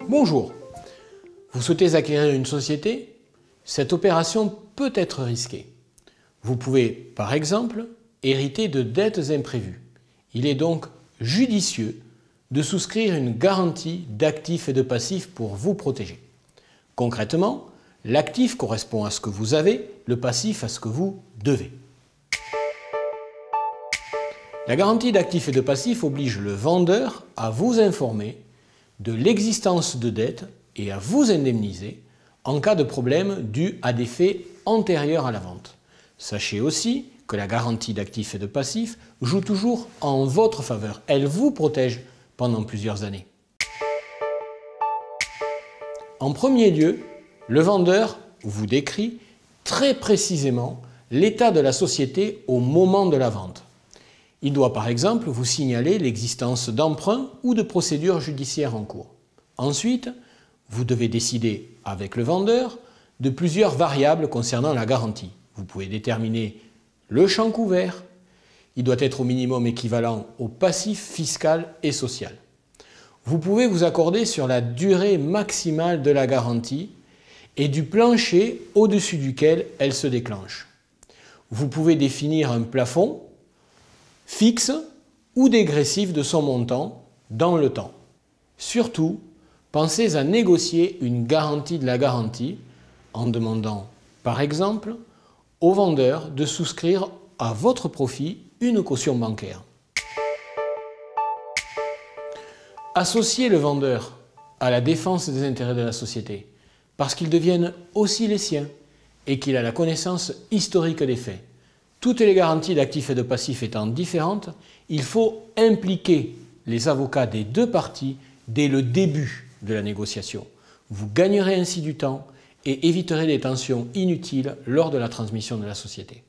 Bonjour, vous souhaitez acquérir une société? Cette opération peut être risquée. Vous pouvez, par exemple, hériter de dettes imprévues. Il est donc judicieux de souscrire une garantie d'actifs et de passifs pour vous protéger. Concrètement, l'actif correspond à ce que vous avez, le passif à ce que vous devez. La garantie d'actifs et de passifs oblige le vendeur à vous informer de l'existence de dettes et à vous indemniser en cas de problème dû à des faits antérieurs à la vente. Sachez aussi que la garantie d'actifs et de passifs joue toujours en votre faveur. Elle vous protège pendant plusieurs années. En premier lieu, le vendeur vous décrit très précisément l'état de la société au moment de la vente. Il doit par exemple vous signaler l'existence d'emprunts ou de procédures judiciaires en cours. Ensuite, vous devez décider avec le vendeur de plusieurs variables concernant la garantie. Vous pouvez déterminer le champ couvert. Il doit être au minimum équivalent au passif fiscal et social. Vous pouvez vous accorder sur la durée maximale de la garantie et du plancher au-dessus duquel elle se déclenche. Vous pouvez définir un plafond fixe ou dégressif de son montant dans le temps. Surtout, pensez à négocier une garantie de la garantie en demandant, par exemple, au vendeur de souscrire à votre profit une caution bancaire. Associez le vendeur à la défense des intérêts de la société parce qu'ils deviennent aussi les siens et qu'il a la connaissance historique des faits. Toutes les garanties d'actifs et de passifs étant différentes, il faut impliquer les avocats des deux parties dès le début de la négociation. Vous gagnerez ainsi du temps et éviterez des tensions inutiles lors de la transmission de la société.